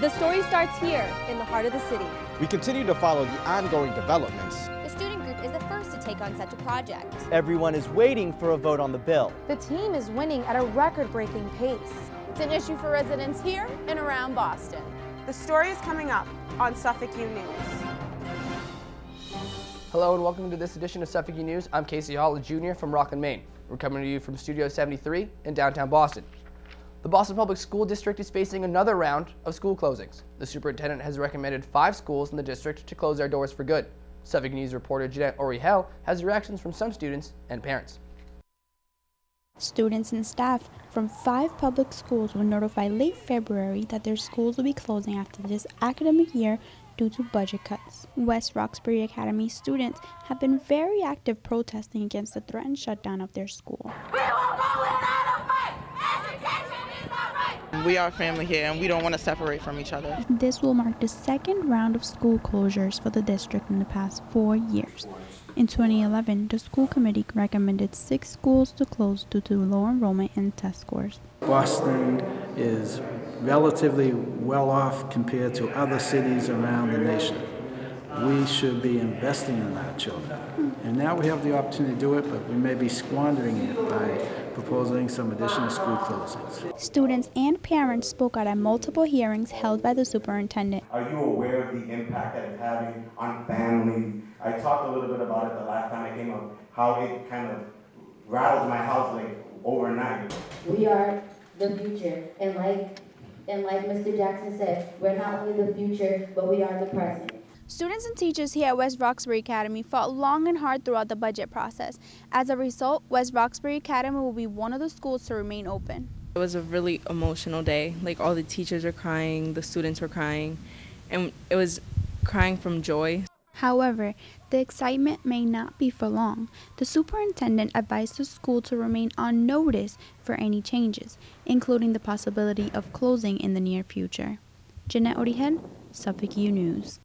The story starts here, in the heart of the city. We continue to follow the ongoing developments. The student group is the first to take on such a project. Everyone is waiting for a vote on the bill. The team is winning at a record-breaking pace. It's an issue for residents here and around Boston. The story is coming up on Suffolk U News. Hello and welcome to this edition of Suffolk U News. I'm Casey Hall, a junior from Rockland, Maine. We're coming to you from Studio 73 in downtown Boston. The Boston Public School District is facing another round of school closings. The superintendent has recommended 5 schools in the district to close their doors for good. Suffolk News reporter Jeanette Orihel has reactions from some students and parents. Students and staff from 5 public schools were notified late February that their schools will be closing after this academic year due to budget cuts. West Roxbury Academy students have been very active protesting against the threatened shutdown of their school. We are family here and we don't want to separate from each other. This will mark the second round of school closures for the district in the past 4 years. In 2011, the school committee recommended 6 schools to close due to low enrollment and test scores. Boston is relatively well off compared to other cities around the nation. We should be investing in our children. And now we have the opportunity to do it, but we may be squandering it by proposing some additional school closings. Students and parents spoke out at multiple hearings held by the superintendent. Are you aware of the impact that it's having on families? I talked a little bit about it the last time I came up, how it kind of rattled my house like overnight. We are the future, and like Mr. Jackson said, we're not only the future, but we are the present. Students and teachers here at West Roxbury Academy fought long and hard throughout the budget process. As a result, West Roxbury Academy will be one of the schools to remain open. It was a really emotional day. Like, all the teachers were crying, the students were crying, and it was crying from joy. However, the excitement may not be for long. The superintendent advised the school to remain on notice for any changes, including the possibility of closing in the near future. Jeanette Orihel, Suffolk U News.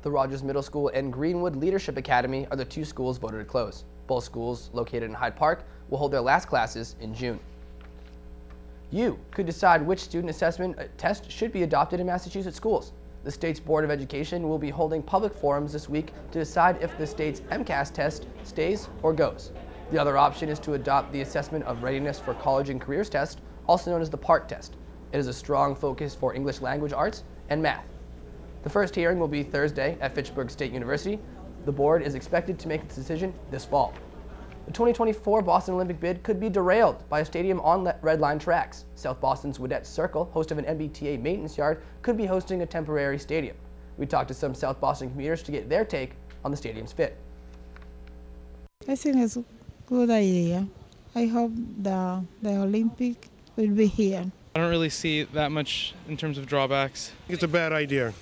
The Rogers Middle School and Greenwood Leadership Academy are the 2 schools voted to close. Both schools, located in Hyde Park, will hold their last classes in June. You could decide which student assessment test should be adopted in Massachusetts schools. The state's Board of Education will be holding public forums this week to decide if the state's MCAS test stays or goes. The other option is to adopt the Assessment of Readiness for College and Careers test, also known as the PARCC test. It is a strong focus for English language arts and math. The first hearing will be Thursday at Fitchburg State University. The board is expected to make its decision this fall. The 2024 Boston Olympic bid could be derailed by a stadium on red line tracks. South Boston's Wadette Circle, host of an MBTA maintenance yard, could be hosting a temporary stadium. We talked to some South Boston commuters to get their take on the stadium's fit. I think it's a good idea. I hope the Olympic will be here. I don't really see that much in terms of drawbacks. It's a bad idea.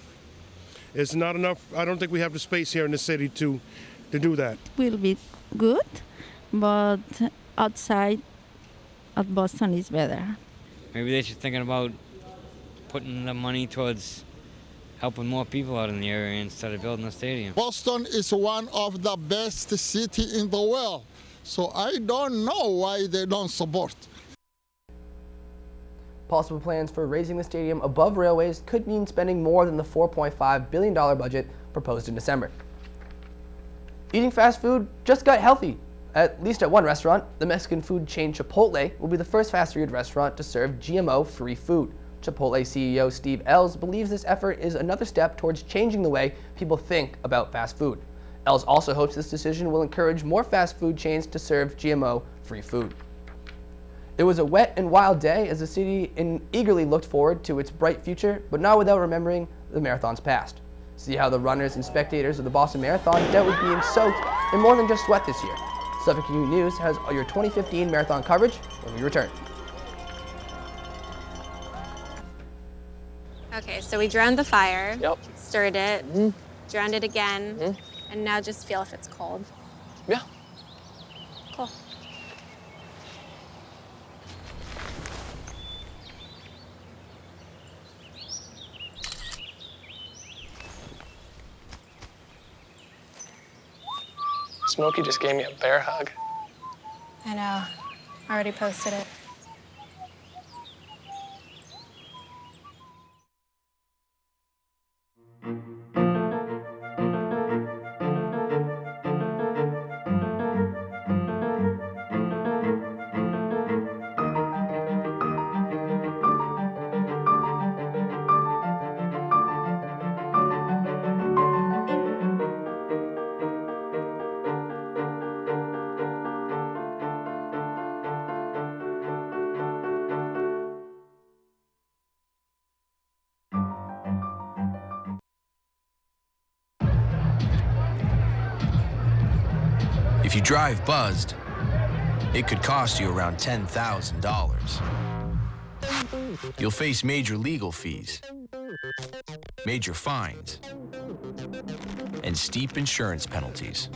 It's not enough. I don't think we have the space here in the city to do that. Will be good, but outside of Boston is better. Maybe they should think about putting the money towards helping more people out in the area instead of building a stadium. Boston is one of the best cities in the world, so I don't know why they don't support. Possible plans for raising the stadium above railways could mean spending more than the $4.5 billion budget proposed in December. Eating fast food just got healthy, at least at one restaurant. The Mexican food chain Chipotle will be the first fast food restaurant to serve GMO-free food. Chipotle CEO Steve Ells believes this effort is another step towards changing the way people think about fast food. Ells also hopes this decision will encourage more fast food chains to serve GMO-free food. It was a wet and wild day as the city eagerly looked forward to its bright future, but not without remembering the marathon's past. See how the runners and spectators of the Boston Marathon dealt with being soaked in more than just sweat this year. Suffolk U News has your 2015 marathon coverage when we return. Okay, so we drowned the fire, stirred it, drowned it again, and now just feel if it's cold. Yeah. Cool. Smokey just gave me a bear hug. I know. Already posted it. If you drive buzzed, it could cost you around $10,000. You'll face major legal fees, major fines, and steep insurance penalties.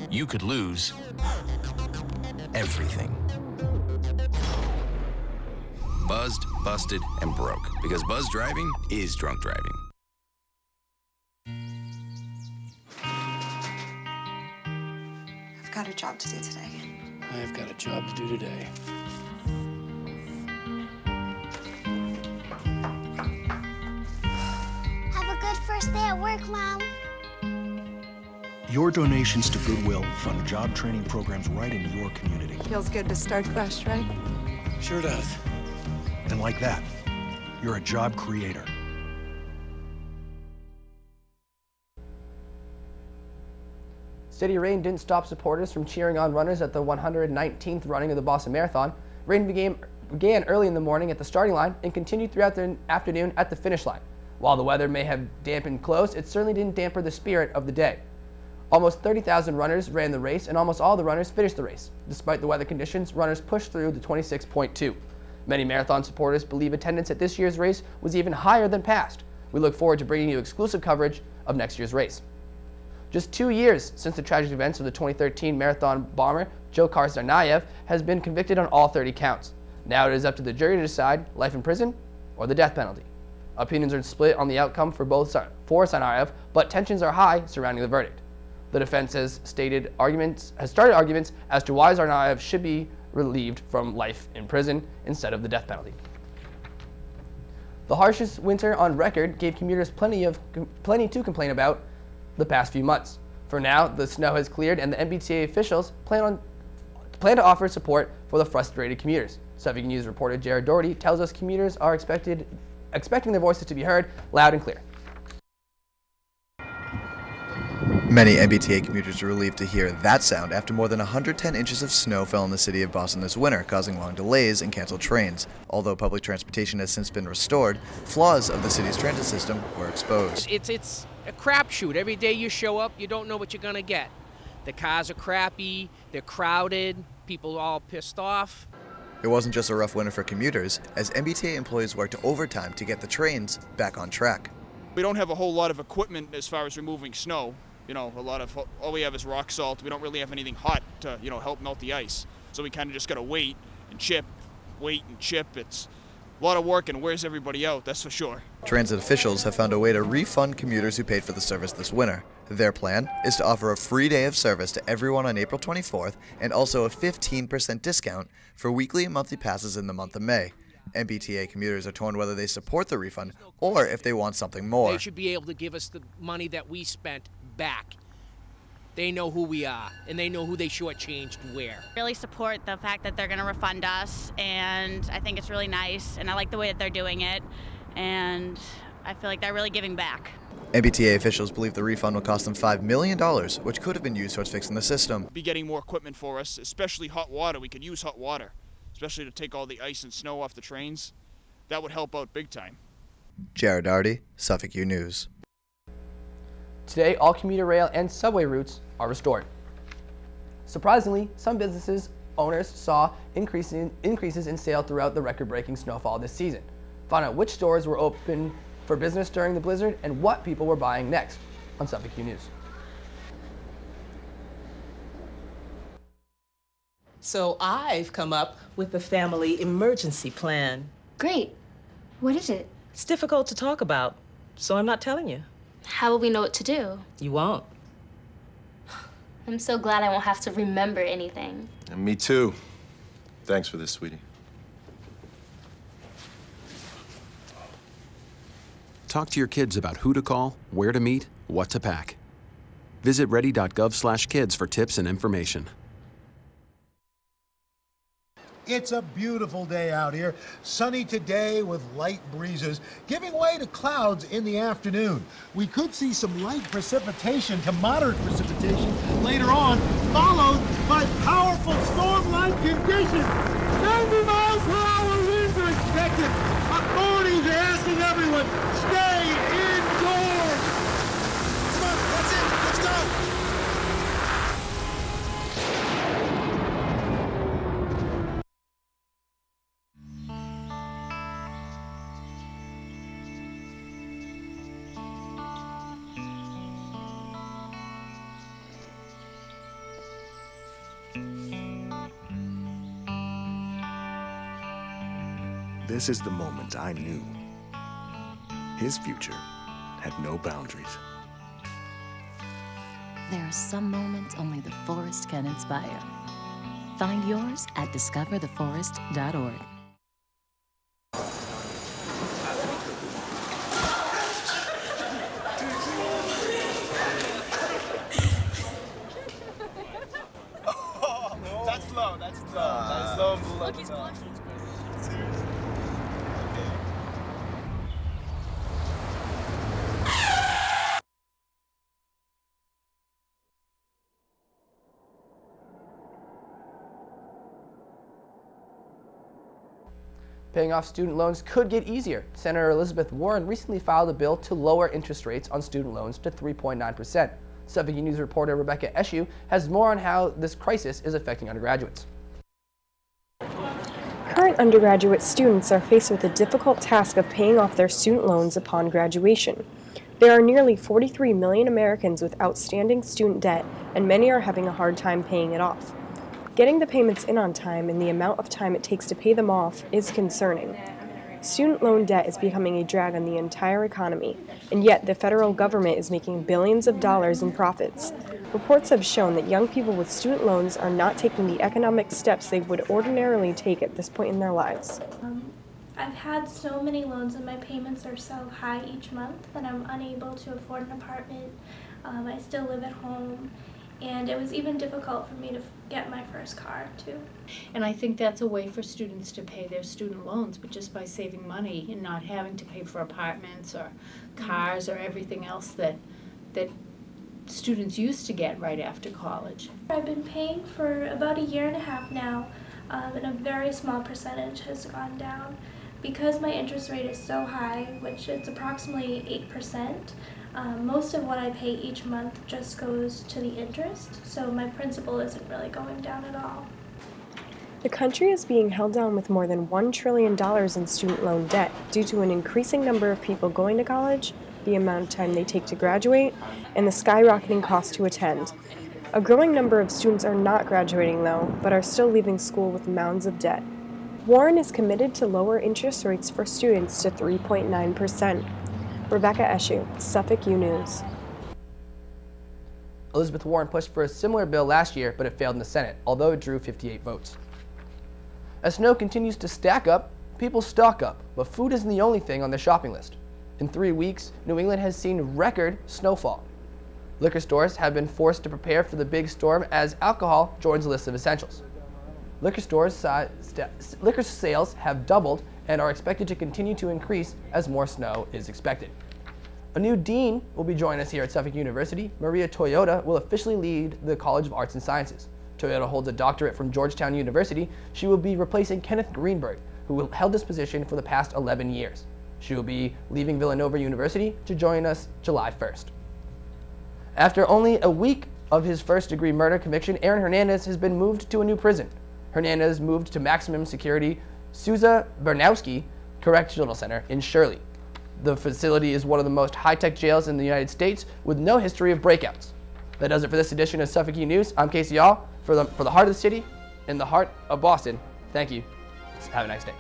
You could lose everything. Buzzed, busted, and broke. Because buzz driving is drunk driving. I've got a job to do today. I've got a job to do today. Have a good first day at work, Mom. Your donations to Goodwill fund job training programs right into your community. Feels good to start fresh, right? Sure does. And like that, you're a job creator. Steady rain didn't stop supporters from cheering on runners at the 119th running of the Boston Marathon. Rain began early in the morning at the starting line and continued throughout the afternoon at the finish line. While the weather may have dampened close, it certainly didn't damper the spirit of the day. Almost 30,000 runners ran the race, and almost all the runners finished the race. Despite the weather conditions, runners pushed through the 26.2. Many marathon supporters believe attendance at this year's race was even higher than past. We look forward to bringing you exclusive coverage of next year's race. Just 2 years since the tragic events of the 2013 marathon bomber, Dzhokhar Tsarnaev has been convicted on all 30 counts. Now it is up to the jury to decide life in prison or the death penalty. Opinions are split on the outcome for Tsarnaev, but tensions are high surrounding the verdict. The defense has started arguments as to why Tsarnaev should be relieved from life in prison instead of the death penalty. The harshest winter on record gave commuters plenty to complain about the past few months. For now, the snow has cleared and the MBTA officials plan to offer support for the frustrated commuters. Suffolk News reporter Jared Doherty tells us commuters are expecting their voices to be heard loud and clear. Many MBTA commuters are relieved to hear that sound after more than 110 inches of snow fell in the city of Boston this winter, causing long delays and canceled trains. Although public transportation has since been restored, flaws of the city's transit system were exposed. It's a crapshoot. Every day you show up, you don't know what you're going to get. The cars are crappy, they're crowded, people are all pissed off. It wasn't just a rough winter for commuters, as MBTA employees worked overtime to get the trains back on track. We don't have a whole lot of equipment as far as removing snow. You know, all we have is rock salt. We don't really have anything hot to, help melt the ice. So we kind of just got to wait and chip. It's a lot of work and wears everybody out, that's for sure. Transit officials have found a way to refund commuters who paid for the service this winter. Their plan is to offer a free day of service to everyone on April 24th and also a 15% discount for weekly and monthly passes in the month of May. MBTA commuters are torn whether they support the refund or if they want something more. They should be able to give us the money that we spent back. They know who we are, and they know who they shortchanged where. Really support the fact that they're going to refund us, and I think it's really nice, and I like the way that they're doing it, and I feel like they're really giving back. MBTA officials believe the refund will cost them $5 million, which could have been used towards fixing the system. Be getting more equipment for us, especially hot water. We could use hot water, especially to take all the ice and snow off the trains. That would help out big time. Jared Doherty, Suffolk U News. Today, all commuter rail and subway routes are restored. Surprisingly, some businesses owners saw increases in sale throughout the record-breaking snowfall this season. Find out which stores were open for business during the blizzard and what people were buying next on Suffolk U News. So I've come up with the family emergency plan. Great. What is it? It's difficult to talk about, so I'm not telling you. How will we know what to do? You won't. I'm so glad I won't have to remember anything. And me too. Thanks for this, sweetie. Talk to your kids about who to call, where to meet, what to pack. Visit ready.gov/kids for tips and information. It's a beautiful day out here. Sunny today with light breezes, giving way to clouds in the afternoon. We could see some light precipitation to moderate precipitation later on, followed by powerful storm-like conditions. 90 miles per hour winds are expected. Authorities are asking everyone, stay indoors. Come on, that's it. Let's go. This is the moment I knew his future had no boundaries. There are some moments only the forest can inspire. Find yours at discovertheforest.org. That's low, that's low. That's low. Look, he's blushing. Seriously. Paying off student loans could get easier. Senator Elizabeth Warren recently filed a bill to lower interest rates on student loans to 3.9%. Suffolk News reporter Rebecca Eshu has more on how this crisis is affecting undergraduates. Current undergraduate students are faced with the difficult task of paying off their student loans upon graduation. There are nearly 43 million Americans with outstanding student debt, and many are having a hard time paying it off. Getting the payments in on time and the amount of time it takes to pay them off is concerning. Student loan debt is becoming a drag on the entire economy, and yet the federal government is making billions of dollars in profits. Reports have shown that young people with student loans are not taking the economic steps they would ordinarily take at this point in their lives. I've had so many loans and my payments are so high each month that I'm unable to afford an apartment. I still live at home. And it was even difficult for me to get my first car, too. And I think that's a way for students to pay their student loans, but just by saving money and not having to pay for apartments or cars or everything else that students used to get right after college. I've been paying for about 1.5 years now, and a very small percentage has gone down. Because my interest rate is so high, which it's approximately 8%, most of what I pay each month just goes to the interest, so my principal isn't really going down at all. The country is being held down with more than $1 trillion in student loan debt due to an increasing number of people going to college, the amount of time they take to graduate, and the skyrocketing cost to attend. A growing number of students are not graduating, though, but are still leaving school with mounds of debt. Warren is committed to lower interest rates for students to 3.9%. Rebecca Eshu, Suffolk U News. Elizabeth Warren pushed for a similar bill last year, but it failed in the Senate, although it drew 58 votes. As snow continues to stack up, people stock up, but food isn't the only thing on their shopping list. In 3 weeks, New England has seen record snowfall. Liquor stores have been forced to prepare for the big storm as alcohol joins the list of essentials. Liquor sales have doubled and are expected to continue to increase as more snow is expected. A new dean will be joining us here at Suffolk University. Maria Toyota will officially lead the College of Arts and Sciences. Toyota holds a doctorate from Georgetown University. She will be replacing Kenneth Greenberg, who held this position for the past 11 years. She will be leaving Villanova University to join us July 1st. After only a week of his first-degree murder conviction, Aaron Hernandez has been moved to a new prison. Hernandez moved to maximum security Sousa Bernowski Correctional Center in Shirley. The facility is one of the most high-tech jails in the United States with no history of breakouts. That does it for this edition of Suffolk News. I'm Casey All for the heart of the city, in the heart of Boston. Thank you. Have a nice day.